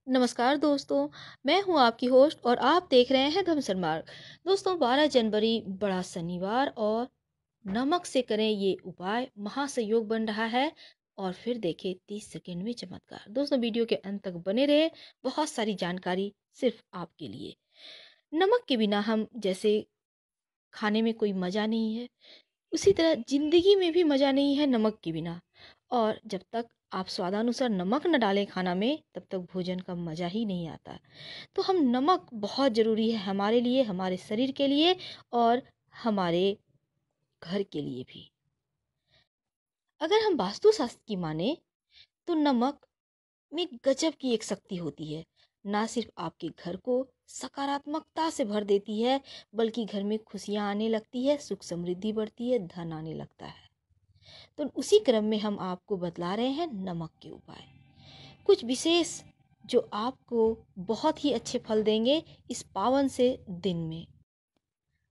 नमस्कार दोस्तों, मैं हूं आपकी होस्ट और आप देख रहे हैं घमसान मार्ग। दोस्तों 12 जनवरी बड़ा शनिवार और नमक से करें ये उपाय महासंयोग बन रहा है। और फिर देखें 30 सेकंड में चमत्कार। दोस्तों वीडियो के अंत तक बने रहे, बहुत सारी जानकारी सिर्फ आपके लिए। नमक के बिना हम जैसे खाने में कोई मज़ा नहीं है, उसी तरह ज़िंदगी में भी मज़ा नहीं है नमक के बिना। और जब तक आप स्वादानुसार नमक न डालें खाना में, तब तक भोजन का मज़ा ही नहीं आता। तो हम नमक बहुत ज़रूरी है हमारे लिए, हमारे शरीर के लिए और हमारे घर के लिए भी। अगर हम वास्तुशास्त्र की माने तो नमक में गजब की एक शक्ति होती है। ना सिर्फ आपके घर को सकारात्मकता से भर देती है, बल्कि घर में खुशियाँ आने लगती है, सुख समृद्धि बढ़ती है, धन आने लगता है। तो उसी क्रम में हम आपको बतला रहे हैं नमक के उपाय, कुछ विशेष जो आपको बहुत ही अच्छे फल देंगे इस पावन से दिन में।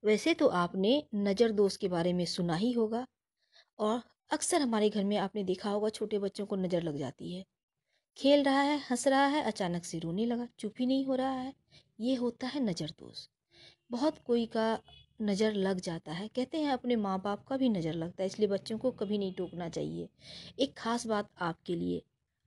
वैसे तो आपने नज़र दोष के बारे में सुना ही होगा, और अक्सर हमारे घर में आपने देखा होगा छोटे बच्चों को नज़र लग जाती है। खेल रहा है, हंस रहा है, अचानक से रोने लगा, चुप ही नहीं हो रहा है। ये होता है नज़र दोष। बहुत कोई का नज़र लग जाता है, कहते हैं अपने माँ बाप का भी नज़र लगता है, इसलिए बच्चों को कभी नहीं टोकना चाहिए। एक खास बात आपके लिए,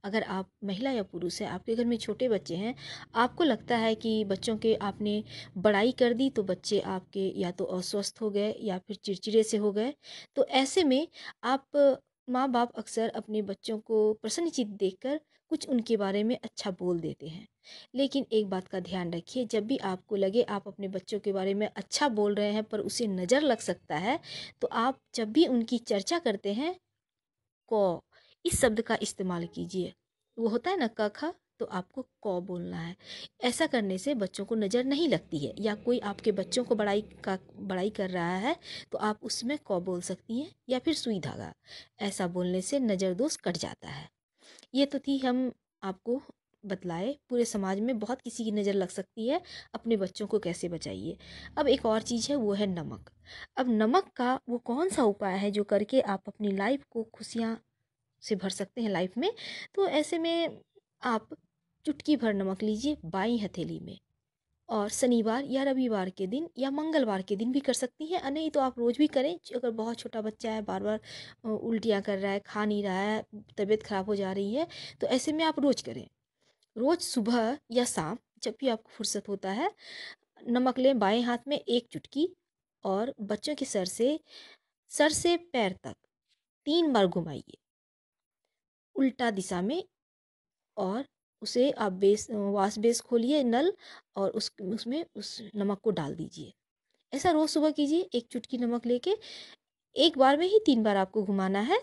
अगर आप महिला या पुरुष हैं, आपके घर में छोटे बच्चे हैं, आपको लगता है कि बच्चों के आपने बड़ाई कर दी तो बच्चे आपके या तो अस्वस्थ हो गए या फिर चिड़चिड़े से हो गए, तो ऐसे में आप माँ बाप अक्सर अपने बच्चों को प्रसन्नचित्त देखकर कुछ उनके बारे में अच्छा बोल देते हैं। लेकिन एक बात का ध्यान रखिए, जब भी आपको लगे आप अपने बच्चों के बारे में अच्छा बोल रहे हैं पर उसे नज़र लग सकता है, तो आप जब भी उनकी चर्चा करते हैं कौ इस शब्द का इस्तेमाल कीजिए। वो होता है ना क ख, तो आपको कौ बोलना है। ऐसा करने से बच्चों को नज़र नहीं लगती है, या कोई आपके बच्चों को बड़ाई कर रहा है तो आप उसमें कौ बोल सकती हैं, या फिर सुई धागा। ऐसा बोलने से नज़र दोष कट जाता है। ये तो थी हम आपको बतलाए, पूरे समाज में बहुत किसी की नज़र लग सकती है, अपने बच्चों को कैसे बचाइए। अब एक और चीज़ है, वो है नमक। अब नमक का वो कौन सा उपाय है जो करके आप अपनी लाइफ को खुशियाँ से भर सकते हैं लाइफ में। तो ऐसे में आप चुटकी भर नमक लीजिए बाई हथेली में, और शनिवार या रविवार के दिन या मंगलवार के दिन भी कर सकती हैं, नहीं तो आप रोज़ भी करें। अगर बहुत छोटा बच्चा है, बार बार उल्टियाँ कर रहा है, खा नहीं रहा है, तबीयत खराब हो जा रही है, तो ऐसे में आप रोज़ करें। रोज़ सुबह या शाम जब भी आपको फुर्सत होता है, नमक लें बाएं हाथ में एक चुटकी, और बच्चों के सर से पैर तक 3 बार घुमाइए उल्टा दिशा में, और उसे आप वॉश बेस खोलिए नल, और उसमें उस नमक को डाल दीजिए। ऐसा रोज़ सुबह कीजिए, एक चुटकी नमक लेके एक बार में ही 3 बार आपको घुमाना है।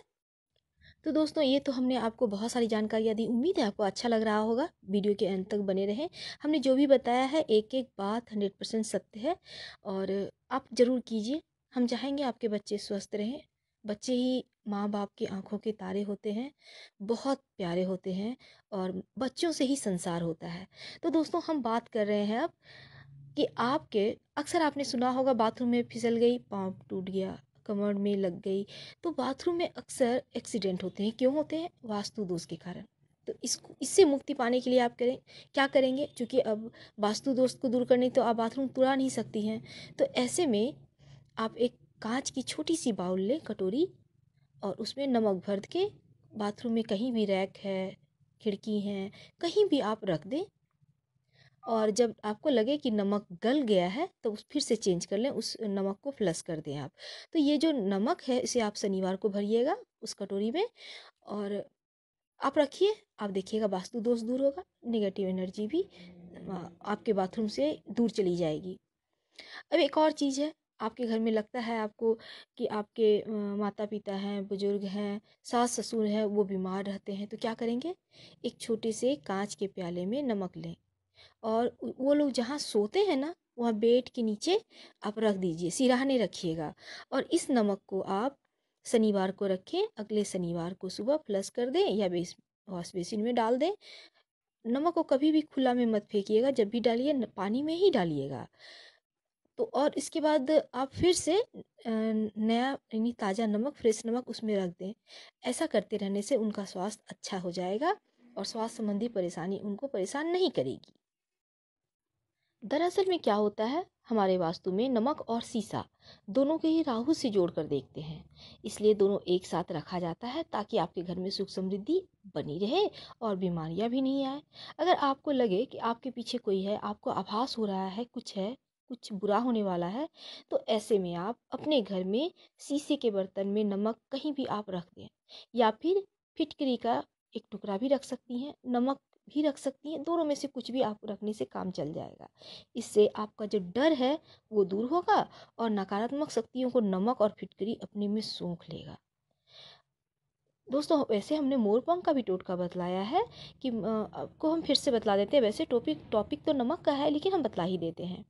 तो दोस्तों ये तो हमने आपको बहुत सारी जानकारियाँ दी, उम्मीद है आपको अच्छा लग रहा होगा। वीडियो के अंत तक बने रहें। हमने जो भी बताया है एक एक बात 100% सत्य है, और आप ज़रूर कीजिए। हम चाहेंगे आपके बच्चे स्वस्थ रहें। बच्चे ही माँ बाप की आंखों के तारे होते हैं, बहुत प्यारे होते हैं, और बच्चों से ही संसार होता है। तो दोस्तों हम बात कर रहे हैं अब कि आपके, अक्सर आपने सुना होगा बाथरूम में फिसल गई, पाँव टूट गया, कमर में लग गई। तो बाथरूम में अक्सर एक्सीडेंट होते हैं, क्यों होते हैं? वास्तु दोष के कारण। तो इससे मुक्ति पाने के लिए आप क्या करेंगे? क्योंकि अब वास्तु दोष को दूर करने तो आप बाथरूम तुड़ा नहीं सकती हैं। तो ऐसे में आप एक कांच की छोटी सी बाउल लें, कटोरी, और उसमें नमक भर के बाथरूम में कहीं भी रैक है, खिड़की है, कहीं भी आप रख दें। और जब आपको लगे कि नमक गल गया है तो फिर से चेंज कर लें, उस नमक को फ्लश कर दें आप। तो ये जो नमक है इसे आप शनिवार को भरिएगा उस कटोरी में, और आप रखिए। आप देखिएगा वास्तु दोष दूर होगा, नेगेटिव एनर्जी भी आपके बाथरूम से दूर चली जाएगी। अब एक और चीज़ है, आपके घर में लगता है आपको कि आपके माता पिता हैं, बुजुर्ग हैं, सास ससुर हैं, वो बीमार रहते हैं, तो क्या करेंगे? एक छोटे से कांच के प्याले में नमक लें, और वो लोग जहाँ सोते हैं ना, वहाँ बेड के नीचे आप रख दीजिए, सिरहाने रखिएगा। और इस नमक को आप शनिवार को रखें, अगले शनिवार को सुबह फ्लश कर दें या वॉश बेसिन में डाल दें। नमक को कभी भी खुला में मत फेंकिएगा, जब भी डालिए पानी में ही डालिएगा। तो और इसके बाद आप फिर से नया यानी ताज़ा नमक, फ्रेश नमक उसमें रख दें। ऐसा करते रहने से उनका स्वास्थ्य अच्छा हो जाएगा, और स्वास्थ्य संबंधी परेशानी उनको परेशान नहीं करेगी। दरअसल में क्या होता है, हमारे वास्तु में नमक और सीसा दोनों के ही राहु से जोड़कर देखते हैं, इसलिए दोनों एक साथ रखा जाता है ताकि आपके घर में सुख समृद्धि बनी रहे और बीमारियां भी नहीं आए। अगर आपको लगे कि आपके पीछे कोई है, आपको आभास हो रहा है, कुछ बुरा होने वाला है, तो ऐसे में आप अपने घर में शीशे के बर्तन में नमक कहीं भी आप रख दें, या फिर फिटकरी का एक टुकड़ा भी रख सकती हैं, नमक भी रख सकती हैं, दोनों में से कुछ भी आप रखने से काम चल जाएगा। इससे आपका जो डर है वो दूर होगा और नकारात्मक शक्तियों को नमक और फिटकरी अपने में सोख लेगा। दोस्तों, वैसे हमने मोरपंख का भी टोटका बतलाया है कि आपको हम फिर से बतला देते हैं। वैसे टॉपिक तो नमक का है, लेकिन हम बतला ही देते हैं।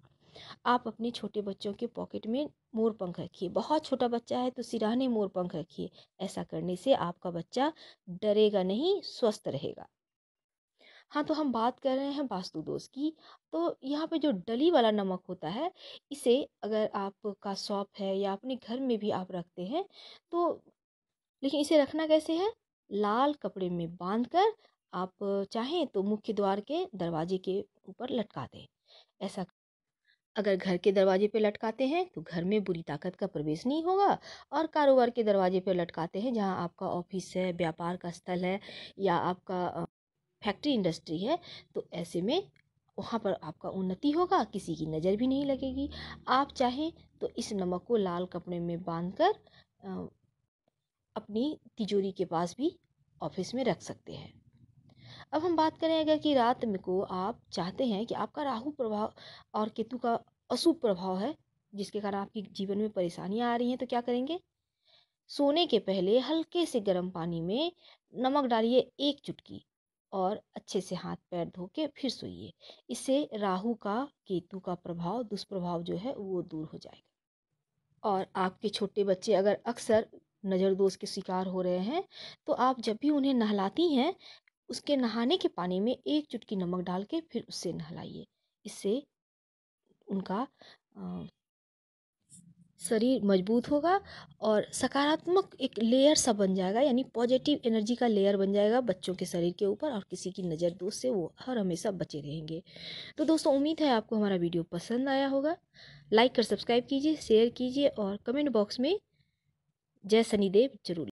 आप अपने छोटे बच्चों के पॉकेट में मोरपंख रखिए। बहुत छोटा बच्चा है तो सिरहाने मोरपंख रखिए। ऐसा करने से आपका बच्चा डरेगा नहीं, स्वस्थ रहेगा। हाँ, तो हम बात कर रहे हैं वास्तु दोष की। तो यहाँ पे जो डली वाला नमक होता है, इसे अगर आपका शॉप है या अपने घर में भी आप रखते हैं, तो लेकिन इसे रखना कैसे है? लाल कपड़े में बांधकर आप चाहें तो मुख्य द्वार के दरवाजे के ऊपर लटका दें। ऐसा अगर घर के दरवाजे पे लटकाते हैं तो घर में बुरी ताकत का प्रवेश नहीं होगा, और कारोबार के दरवाजे पे लटकाते हैं जहाँ आपका ऑफिस है, व्यापार का स्थल है, या आपका फैक्ट्री इंडस्ट्री है, तो ऐसे में वहाँ पर आपका उन्नति होगा, किसी की नज़र भी नहीं लगेगी। आप चाहें तो इस नमक को लाल कपड़े में बांधकर अपनी तिजोरी के पास भी ऑफिस में रख सकते हैं। अब हम बात करें, अगर कि रात में को आप चाहते हैं कि आपका राहु प्रभाव और केतु का अशुभ प्रभाव है, जिसके कारण आपके जीवन में परेशानियां आ रही हैं, तो क्या करेंगे? सोने के पहले हल्के से गर्म पानी में नमक डालिए 1 चुटकी, और अच्छे से हाथ पैर धो के फिर सोइए। इससे राहु का, केतु का प्रभाव, दुष्प्रभाव जो है वो दूर हो जाएगा। और आपके छोटे बच्चे अगर अक्सर नज़र दोष के शिकार हो रहे हैं, तो आप जब भी उन्हें नहलाती हैं, उसके नहाने के पानी में 1 चुटकी नमक डाल के फिर उससे नहलाइए। इससे उनका शरीर मजबूत होगा और सकारात्मक एक लेयर सा बन जाएगा, यानी पॉजिटिव एनर्जी का लेयर बन जाएगा बच्चों के शरीर के ऊपर, और किसी की नज़र दोष से वो हर हमेशा बचे रहेंगे। तो दोस्तों, उम्मीद है आपको हमारा वीडियो पसंद आया होगा। लाइक कर सब्सक्राइब कीजिए, शेयर कीजिए, और कमेंट बॉक्स में जय शनिदेव जरूर